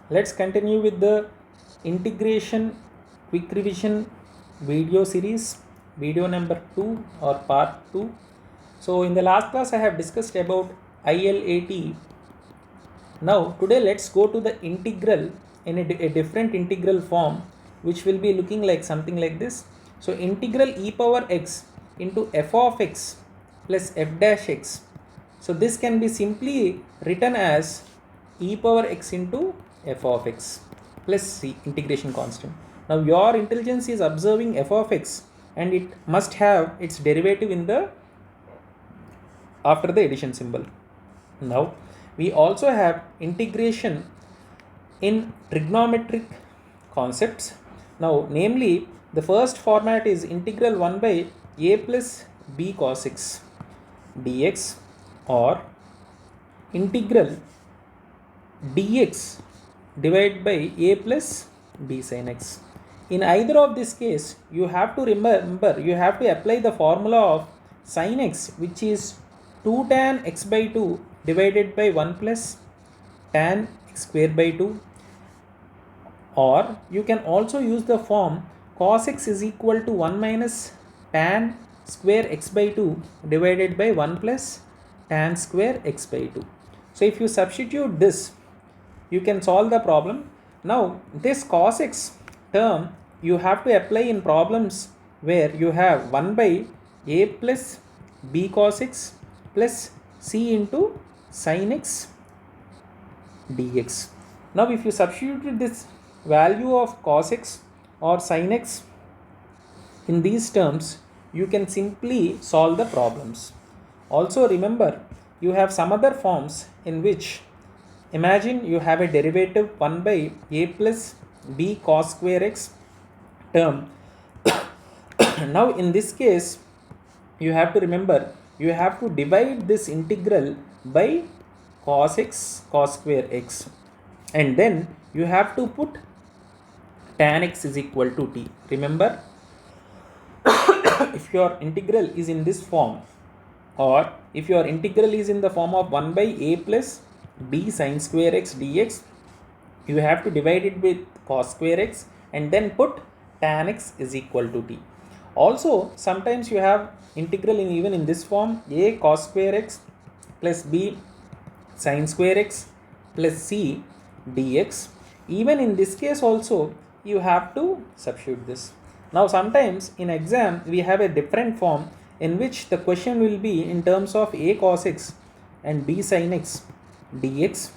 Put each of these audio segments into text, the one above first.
Let's continue with the integration quick revision video series, video number 2 or part 2. So in the last class I have discussed about ILAT. Now today let's go to the integral in a different integral form, which will be looking like something like this. So integral e power x into f of x plus f dash x. So this can be simply written as e power x into f of x plus c integration constant. Now your intelligence is observing f of x and it must have its derivative in the after the addition symbol. Now we also have integration in trigonometric concepts. Now namely the first format is integral 1 by a plus b cos x dx or integral dx divided by a plus b sin x. In either of this case, you have to remember, you have to apply the formula of sin x, which is 2 tan x by 2 divided by 1 plus tan x square by 2, or you can also use the form cos x is equal to 1 minus tan square x by 2 divided by 1 plus tan square x by 2. So if you substitute this, you can solve the problem. Now this cos x term you have to apply in problems where you have 1 by a plus b cos x plus c into sin x dx. Now if you substitute this value of cos x or sin x in these terms, you can simply solve the problems. Also remember, you have some other forms in which imagine you have a derivative 1 by a plus b cos square x term. Now in this case, you have to remember, you have to divide this integral by cos x cos square x, and then you have to put tan x is equal to t. Remember, if your integral is in this form, or if your integral is in the form of 1 by a plus b sin square x dx, you have to divide it with cos square x and then put tan x is equal to t. Also sometimes you have integral in even in this form, a cos square x plus b sin square x plus c dx. Even in this case also you have to substitute this. Now sometimes in exam we have a different form in which the question will be in terms of a cos x and b sin x dx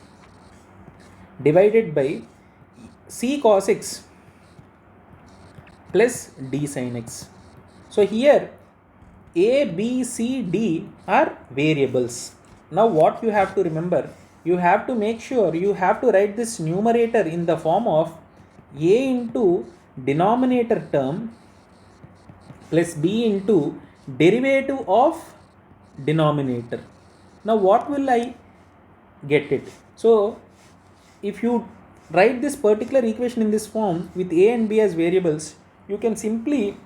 divided by c cos x plus d sin x. So here a, b, c, d are variables. Now what you have to remember, you have to make sure you have to write this numerator in the form of a into denominator term plus b into derivative of denominator. Now what will I get it? So if you write this particular equation in this form with a and b as variables, you can simply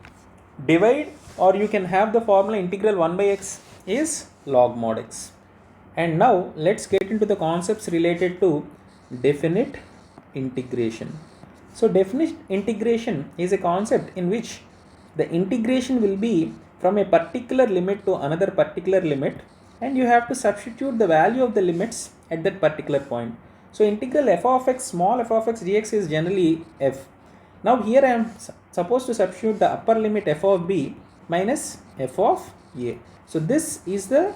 divide, or you can have the formula integral 1 by x is log mod x. And now let's get into the concepts related to definite integration. So definite integration is a concept in which the integration will be from a particular limit to another particular limit, and you have to substitute the value of the limits at that particular point. So integral f of x, small f of x dx is generally f. Now here I am supposed to substitute the upper limit f of b minus f of a. So this is the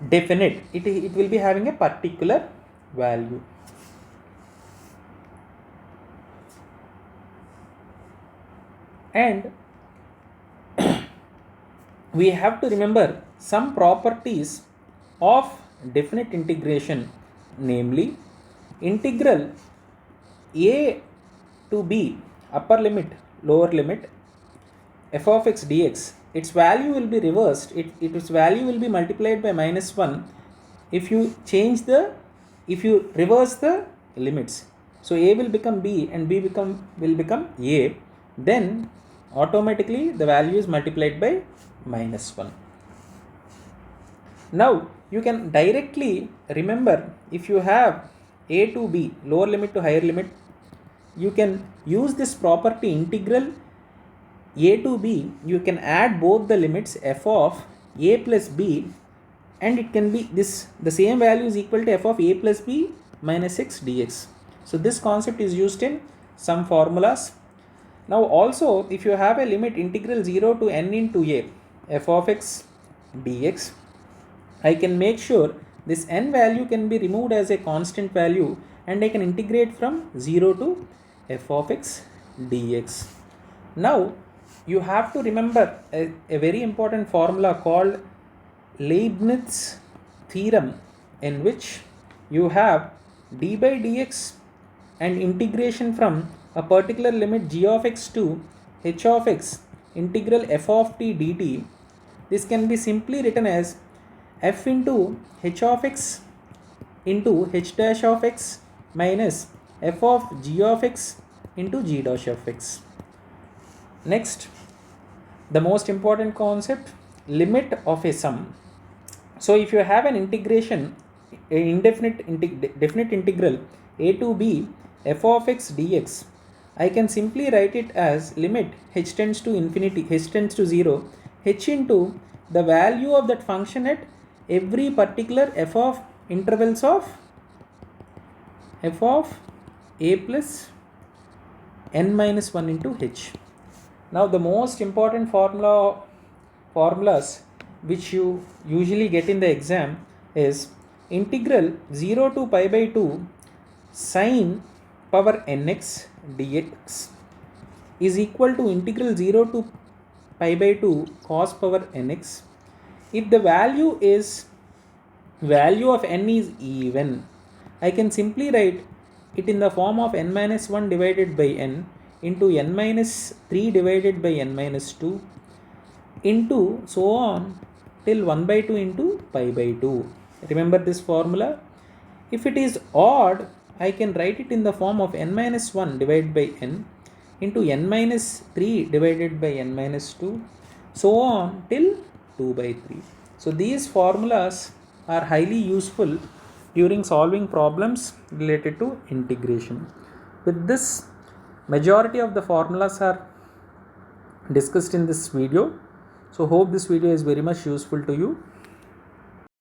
definite. It will be having a particular value. And we have to remember some properties of definite integration, namely integral a to b, upper limit, lower limit, f of x dx, its value will be reversed, its value will be multiplied by minus 1 if you reverse the limits. So a will become b and b will become a, then automatically the value is multiplied by minus 1. Now you can directly remember, if you have a to b, lower limit to higher limit, you can use this property integral a to b. You can add both the limits f of a plus b, and it can be this, the same value is equal to f of a plus b minus x dx. So this concept is used in some formulas. Now also, if you have a limit integral 0 to n into a f of x dx, I can make sure this n value can be removed as a constant value, and I can integrate from 0 to f of x dx. Now you have to remember a very important formula called Leibniz theorem, in which you have d by dx and integration from a particular limit g of x to h of x integral f of t dt. This can be simply written as f into h of x into h dash of x minus f of g of x into g dash of x. Next, the most important concept, limit of a sum. So if you have an integration, definite integral a to b f of x dx, I can simply write it as limit h tends to infinity, h tends to 0, h into the value of that function at every particular f of intervals of f of a plus n minus 1 into h. Now the most important formulas which you usually get in the exam is integral 0 to pi by 2 sine power nx dx is equal to integral 0 to pi by 2 cos power nx. If the value of n is even, I can simply write it in the form of n minus 1 divided by n into n minus 3 divided by n minus 2 into so on till 1 by 2 into pi by 2. Remember this formula. If it is odd, I can write it in the form of n minus 1 divided by n into n minus 3 divided by n minus 2, so on till 2 by 3. So these formulas are highly useful during solving problems related to integration. With this, majority of the formulas are discussed in this video. So hope this video is very much useful to you.